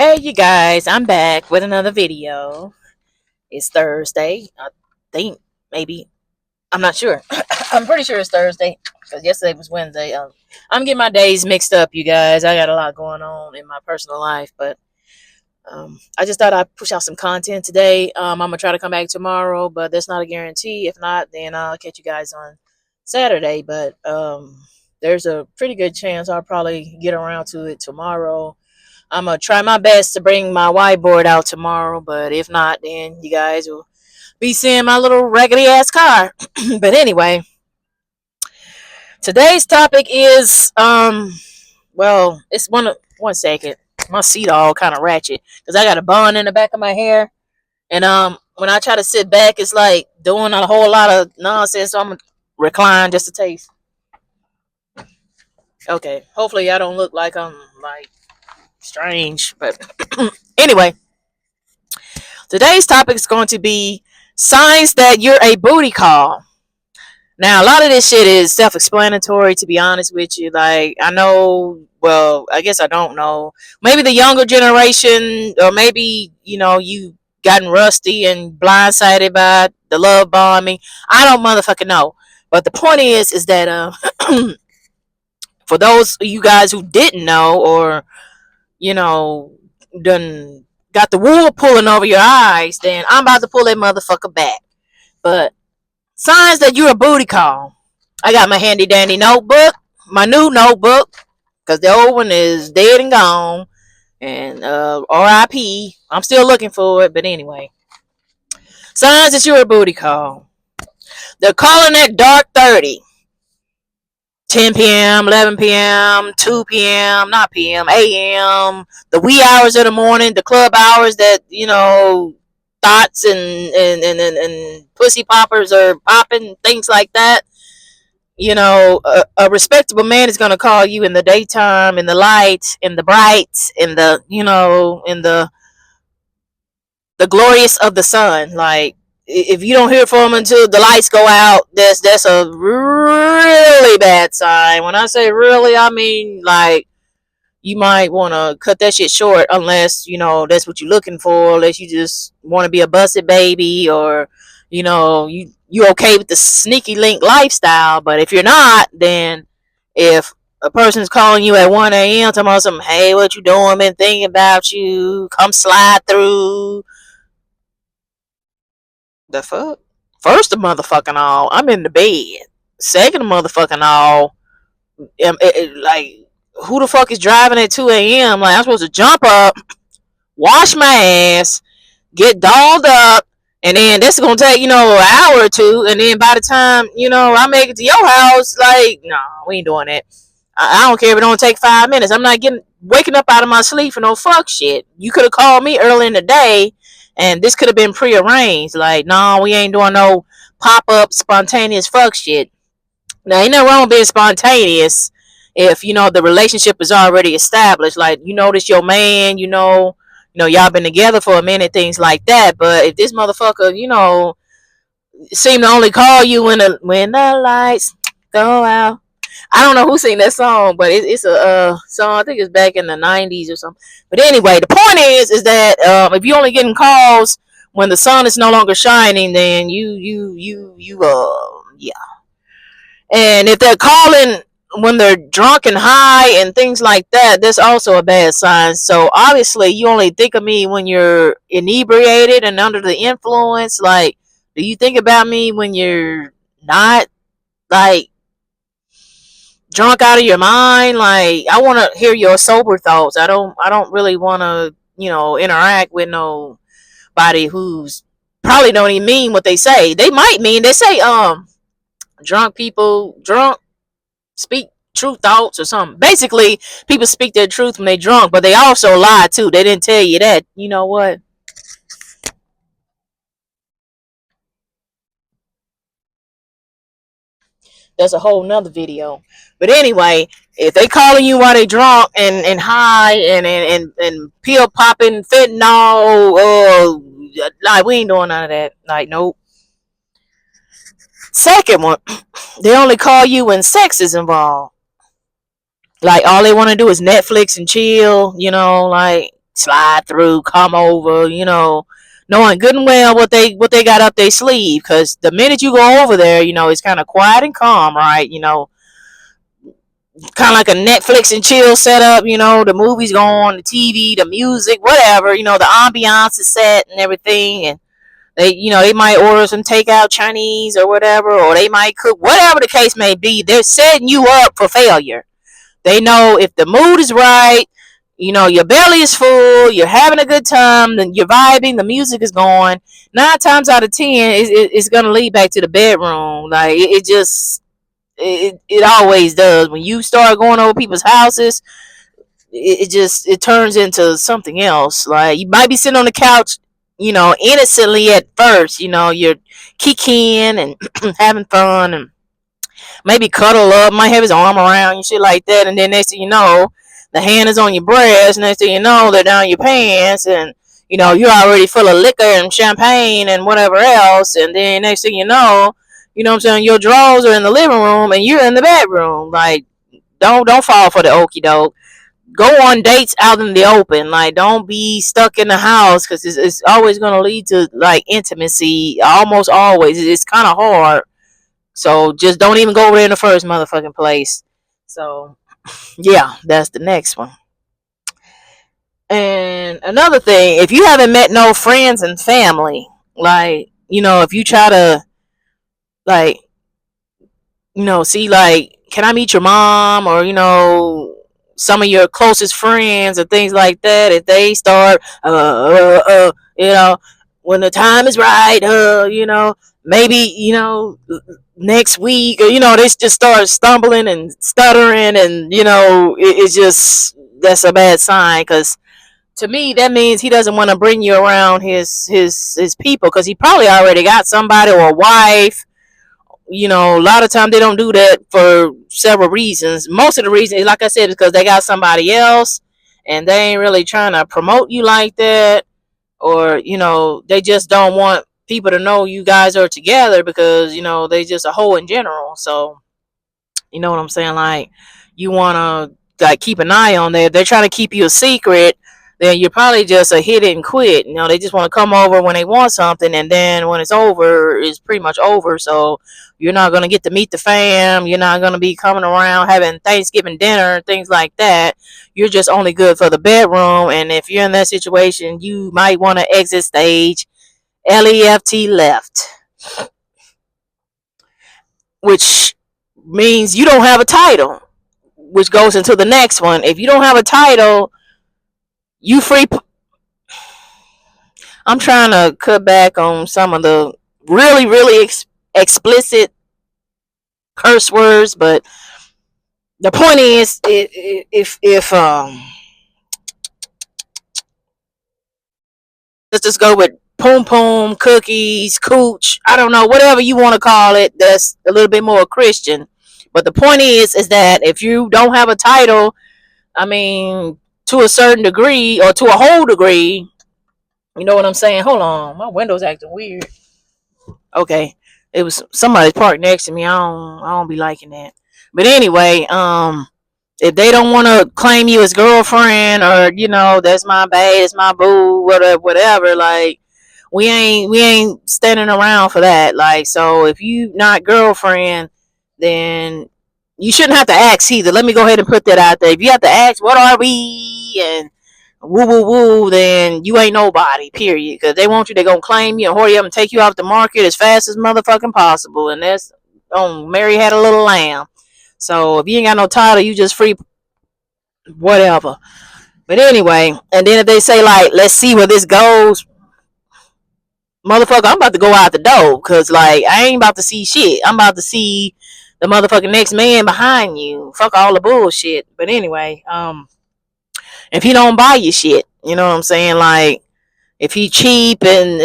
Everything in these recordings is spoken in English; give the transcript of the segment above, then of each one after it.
Hey, you guys, I'm back with another video. It's Thursday. I think, maybe. I'm not sure. I'm pretty sure it's Thursday because yesterday was Wednesday. I'm getting my days mixed up, you guys. I got a lot going on in my personal life, but I just thought I'd push out some content today. I'm going to try to come back tomorrow, but that's not a guarantee. If not, then I'll catch you guys on Saturday. But there's a pretty good chance I'll probably get around to it tomorrow. I'm gonna try my best to bring my whiteboard out tomorrow, but if not, then you guys will be seeing my little raggedy ass car. But anyway, today's topic is well, it's one second. My seat all kind of ratchet because I got a bun in the back of my hair, and when I try to sit back, it's like doing a whole lot of nonsense. So I'm gonna recline just a taste. Okay, hopefully I don't look like I'm like strange, but anyway. Today's topic is going to be signs that you're a booty call. Now, a lot of this shit is self explanatory, to be honest with you. Like, I know, well, I guess I don't know. Maybe the younger generation, or maybe, you gotten rusty and blindsided by the love bombing. I don't motherfucking know. But the point is that, for those of you guys who didn't know, or, you know, done got the wool pulling over your eyes, then I'm about to pull that motherfucker back. But signs that you're a booty call. I got my handy dandy notebook, my new notebook, because the old one is dead and gone. And RIP. I'm still looking for it, but anyway. Signs that you're a booty call. They're calling at dark 30. 10 p.m., 11 p.m., 2 p.m., not p.m., a.m., the wee hours of the morning, the club hours that, thoughts and pussy poppers are popping, things like that. A respectable man is going to call you in the daytime, in the light, in the bright, in the, in the glorious of the sun. Like, if you don't hear from him until the lights go out, that's a really bad sign. When I say really, I mean like you might want to cut that shit short, unless that's what you're looking for. Unless you just want to be a busted baby, or you okay with the sneaky link lifestyle. But if you're not, then if a person's calling you at 1 a.m. talking about something, hey, what you doing? Been thinking about you. Come slide through. The fuck? First of motherfucking all, I'm in the bed. Second of motherfucking all, like, who the fuck is driving at 2 a.m.? Like, I'm supposed to jump up, wash my ass, get dolled up, and then this is gonna take, an hour or two, and then by the time, I make it to your house, like, no, we ain't doing that. I don't care if it don't take 5 minutes. I'm not waking up out of my sleep for no fuck shit. You could have called me early in the day, and this could have been prearranged. Like, no, we ain't doing no pop up spontaneous fuck shit. Now, ain't nothing wrong with being spontaneous if the relationship is already established. Like, this your man, y'all been together for a minute, things like that. But if this motherfucker, seem to only call you when the lights go out. I don't know who sang that song, but it's a song. I think it's back in the '90s or something. But anyway, the point is that if you only getting calls when the sun is no longer shining, then yeah. And if they're calling when they're drunk and high and things like that, that's also a bad sign. So obviously, you only think of me when you're inebriated and under the influence. Like, do you think about me when you're not, like, drunk out of your mind? Like, I want to hear your sober thoughts. I don't really want to interact with nobody who's probably don't even mean what they say. They might mean, they say drunk speak true thoughts or something. Basically, people speak their truth when they drunk, but they also lie too. They didn't tell you that. You know what? That's a whole nother video. But anyway, if they calling you while they drunk and high and pill popping fentanyl, like, we ain't doing none of that. Like, nope. Second one, they only call you when sex is involved. Like, all they want to do is Netflix and chill, like slide through, come over, knowing good and well what they got up their sleeve. Because the minute you go over there, it's kind of quiet and calm, right? Kind of like a Netflix and chill setup. The movies go on, the TV, the music, whatever. The ambiance is set and everything, and they might order some takeout Chinese or whatever, or they might cook, whatever the case may be. They're setting you up for failure. They know if the mood is right, your belly is full, you're having a good time, then you're vibing, the music is going. 9 times out of 10, it's gonna lead back to the bedroom. Like it just, it always does. When you start going over people's houses, it turns into something else. Like you might be sitting on the couch, innocently at first. You're kikiing and having fun, and maybe cuddle up, might have his arm around you, shit like that. And then next thing you know, the hand is on your breast. Next thing you know, they're down your pants, and you're already full of liquor and champagne and whatever else. And then next thing you know what I'm saying, your drawers are in the living room and you're in the bedroom. Like, don't fall for the okie doke. Go on dates out in the open. Like, don't be stuck in the house, because it's always going to lead to like intimacy. Almost always, it's kind of hard. So just don't even go over there in the first motherfucking place. So yeah, that's the next one. And another thing, if you haven't met no friends and family, like, if you try to, like, see, like, can I meet your mom, or some of your closest friends or things like that, if they start when the time is right, maybe, next week, or they just start stumbling and stuttering, and it's just, that's a bad sign. Because to me, that means he doesn't want to bring you around his people, because he probably already got somebody or a wife. A lot of times they don't do that for several reasons. Most of the reason, like I said, is because they got somebody else, and they ain't really trying to promote you like that. Or they just don't want people to know you guys are together, because they just a hoe in general. So you know what I'm saying? Like, you want to, like, keep an eye on that. If they're trying to keep you a secret, then you're probably just a hit and quit. They just want to come over when they want something, and then when it's over, it's pretty much over. So you're not going to get to meet the fam. You're not going to be coming around having Thanksgiving dinner and things like that. You're just only good for the bedroom. And if you're in that situation, you might want to exit stage. Left, left. Which means you don't have a title, which goes into the next one. If you don't have a title, you free. I'm trying to cut back on some of the really, really explicit curse words, but the point is, if let's just go with poom poom, cookies, cooch, I don't know, whatever you want to call it, that's a little bit more Christian. But the point is that if you don't have a title, I mean, to a certain degree, or to a whole degree, you know what I'm saying? Hold on, my window's acting weird. Okay, it was somebody parked next to me. I don't be liking that. But anyway, if they don't want to claim you as girlfriend, or that's my bae, it's my boo, whatever, like, we ain't standing around for that. Like, so if you not girlfriend, then you shouldn't have to ask either. Let me go ahead and put that out there. If you have to ask, what are we, and woo woo woo, then you ain't nobody, period. Because they want you, they gonna claim you and hurry up and take you off the market as fast as motherfucking possible. And that's on Mary Had a Little Lamb. So if you ain't got no title, you just free, whatever. But anyway, and then if they say, like, let's see where this goes, motherfucker, I'm about to go out the door, because, like, I ain't about to see shit. I'm about to see the motherfucking next man behind you. Fuck all the bullshit. But anyway, if he don't buy you shit, you know what I'm saying? Like, if he cheap, and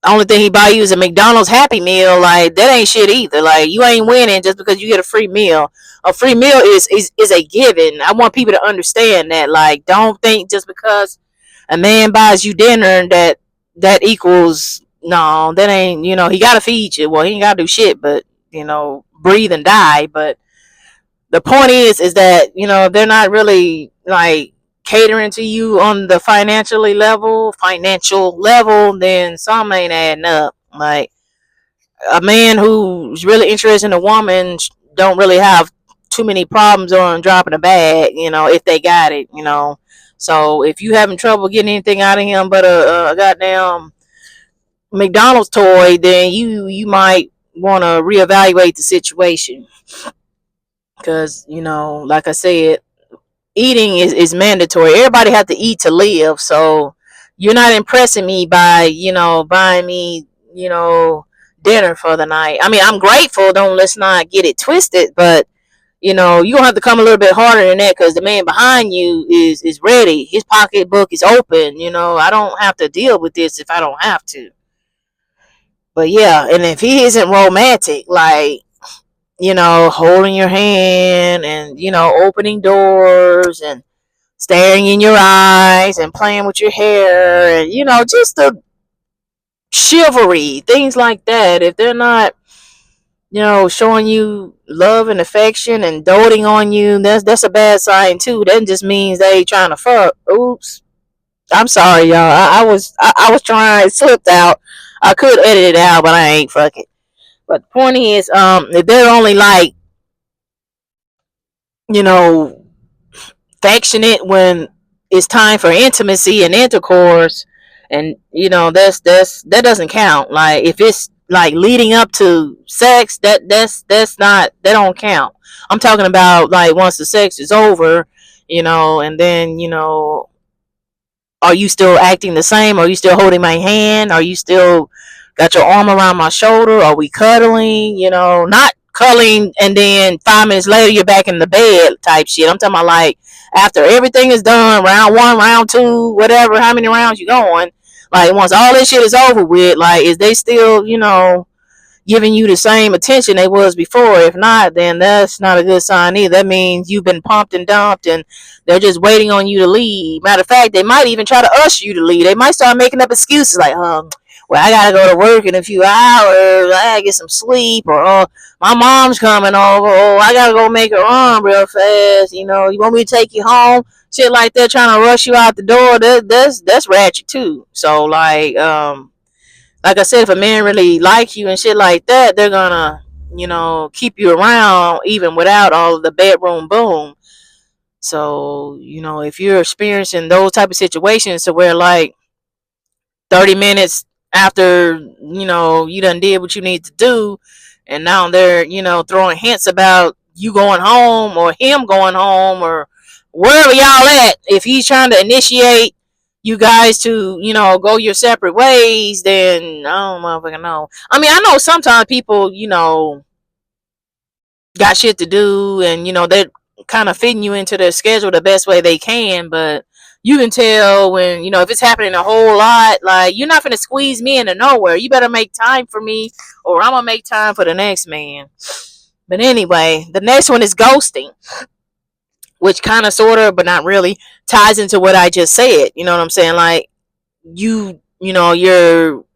only thing he buy you is a McDonald's Happy Meal, like, that ain't shit either. Like, you ain't winning just because you get a free meal. A free meal is a given. I want people to understand that. Like, don't think just because a man buys you dinner that equals, no, that ain't, he gotta feed you. Well, he ain't gotta do shit but breathe and die. But the point is that they're not really, like, catering to you on the financial level, then some ain't adding up. Like a man who's really interested in a woman don't really have too many problems on dropping a bag, if they got it. So if you having trouble getting anything out of him but a goddamn McDonald's toy, then you might want to reevaluate the situation. Because like I said, eating is mandatory. Everybody have to eat to live. So you're not impressing me by buying me dinner for the night. I mean, I'm grateful. Don't let's not get it twisted. But you gonna have to come a little bit harder than that, because the man behind you is ready. His pocketbook is open. I don't have to deal with this if I don't have to. But yeah, and if he isn't romantic, like holding your hand and opening doors and staring in your eyes and playing with your hair and just the chivalry, things like that. If they're not showing you love and affection and doting on you, that's a bad sign too. That just means they trying to fuck. Oops, I'm sorry, y'all. I was trying, it slipped out. I could edit it out, but I ain't. Fuck it. But the point is, if they're only like you know affectionate when it's time for intimacy and intercourse, and that doesn't count. Like if it's like leading up to sex, that's not, that don't count. I'm talking about like once the sex is over, and then are you still acting the same? Are you still holding my hand? Are you still got your arm around my shoulder? Are we cuddling? Not cuddling and then 5 minutes later you're back in the bed type shit. I'm talking about like after everything is done, round one, round two, whatever, how many rounds you going. Like once all this shit is over with, like is they still, giving you the same attention they was before? If not, then that's not a good sign either. That means you've been pumped and dumped and they're just waiting on you to leave. Matter of fact, they might even try to usher you to leave. They might start making up excuses like, well, I gotta go to work in a few hours. I gotta get some sleep, or my mom's coming over. Oh, I gotta go make a run real fast. You want me to take you home? Shit like that, trying to rush you out the door. That's ratchet too. So like I said, if a man really likes you and shit like that, they're gonna, keep you around even without all of the bedroom boom. So, if you're experiencing those type of situations to where like 30 minutes after, you done did what you need to do, and now they're, throwing hints about you going home or him going home or wherever y'all at, if he's trying to initiate you guys to, go your separate ways, then I don't motherfucking know. I mean, I know sometimes people, got shit to do, and they're kind of fitting you into their schedule the best way they can, but you can tell when, if it's happening a whole lot, like you're not gonna squeeze me into nowhere. You better make time for me, or I'm gonna make time for the next man. But anyway, the next one is ghosting, which kind of sort of but not really ties into what I just said. You know what I'm saying? Like you're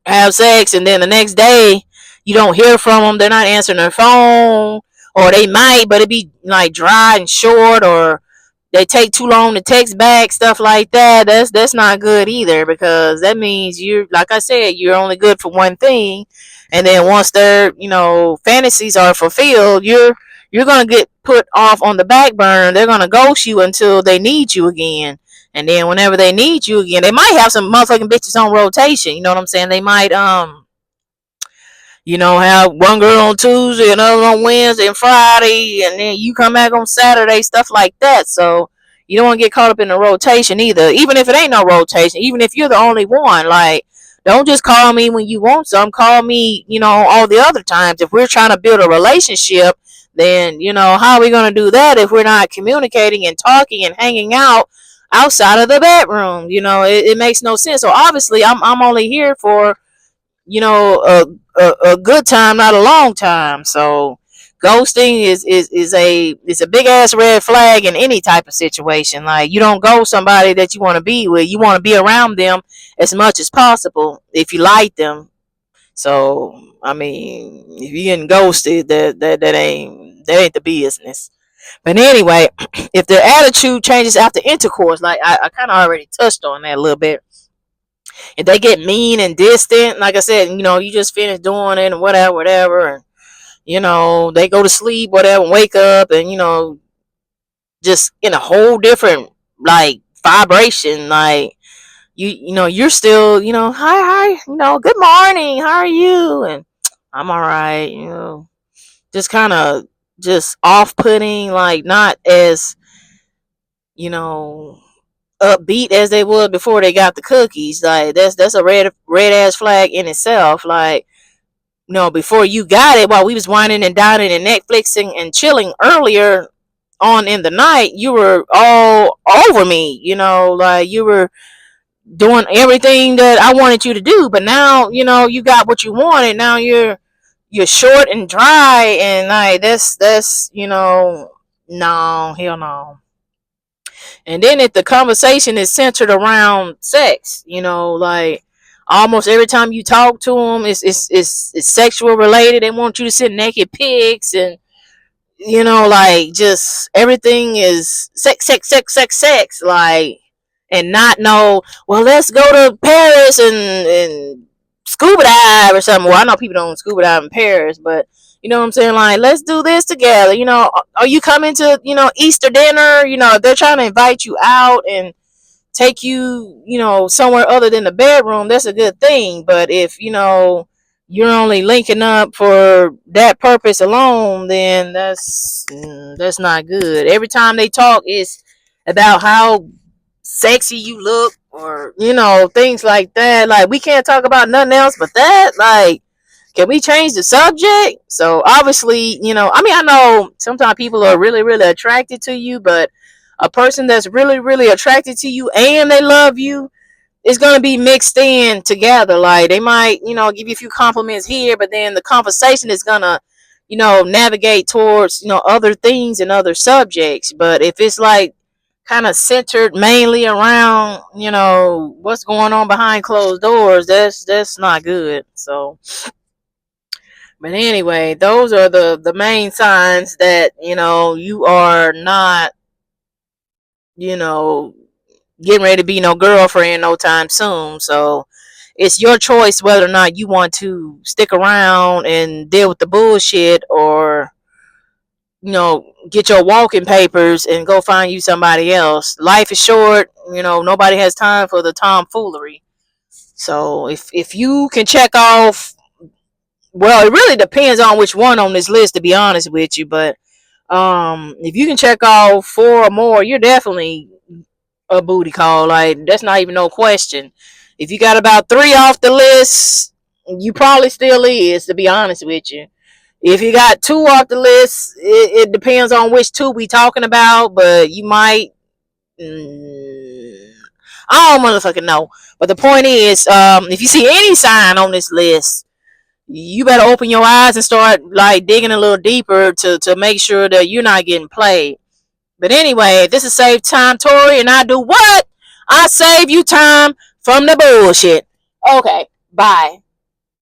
have sex and then the next day you don't hear from them. They're not answering their phone, or they might, but it be like dry and short, or they take too long to text back, stuff like that. That's not good either, because that means you're, like I said, you're only good for one thing, and then once their fantasies are fulfilled, you're gonna get put off on the back burner. They're gonna ghost you until they need you again. And then whenever they need you again, they might have some motherfucking bitches on rotation. You know what I'm saying? They might have one girl on Tuesday, another on Wednesday and Friday, and then you come back on Saturday, stuff like that. So you don't want to get caught up in the rotation either. Even if it ain't no rotation, even if you're the only one, like don't just call me when you want some. Call me, all the other times. If we're trying to build a relationship, then how are we gonna do that if we're not communicating and talking and hanging out outside of the bedroom? It makes no sense. So obviously, I'm only here for a good time, not a long time. So ghosting is a big ass red flag in any type of situation. Like you don't ghost somebody that you want to be with. You want to be around them as much as possible if you like them. So I mean, if you getting ghosted, that ain't the business. But anyway, if their attitude changes after intercourse, like I kind of already touched on that a little bit. If they get mean and distant, like I said, you just finished doing it and whatever, whatever, and they go to sleep, whatever, and wake up, and just in a whole different like vibration, like you're still, hi, good morning, how are you? And I'm all right, just kind of just off-putting, like not as you know upbeat as they would before they got the cookies. Like that's a red ass flag in itself. Like before you got it, while we was whining and dining and Netflixing and chilling earlier on in the night, you were all over me. Like you were doing everything that I wanted you to do. But now you got what you wanted. Now you're short and dry, and like that's no, hell no. And then if the conversation is centered around sex, like almost every time you talk to them, it's sexual related. They want you to send naked pics, and like just everything is sex, sex, sex, sex, sex, like, and not know. Well, let's go to Paris and scuba dive or something. Well, I know people don't scuba dive in Paris, but you know what I'm saying? Like, let's do this together. Are you coming to, Easter dinner? If they're trying to invite you out and take you, somewhere other than the bedroom, that's a good thing. But if, you're only linking up for that purpose alone, then that's not good. Every time they talk, it's about how sexy you look, or things like that. Like, we can't talk about nothing else but that. Like, can we change the subject? So obviously, I mean, I know sometimes people are really, really attracted to you, but a person that's really, really attracted to you and they love you, it's going to be mixed in together. Like, they might, give you a few compliments here, but then the conversation is going to, navigate towards, other things and other subjects. But if it's like kind of centered mainly around, what's going on behind closed doors, that's not good. So, but anyway, those are the main signs that, you are not, you know, getting ready to be no girlfriend no time soon. So it's your choice whether or not you want to stick around and deal with the bullshit, or get your walking papers and go find you somebody else. Life is short. Nobody has time for the tomfoolery. So if you can check off, well, it really depends on which one on this list, to be honest with you. But if you can check off 4 or more, you're definitely a booty call. Like, that's not even no question. If you got about 3 off the list, you probably still is, to be honest with you. If you got 2 off the list, it depends on which 2 we talking about, but you might, I don't motherfucking know. But the point is, if you see any sign on this list, you better open your eyes and start like digging a little deeper to make sure that you're not getting played. But anyway, this is Save Time Tori, and I do what? I save you time from the bullshit. Okay, bye.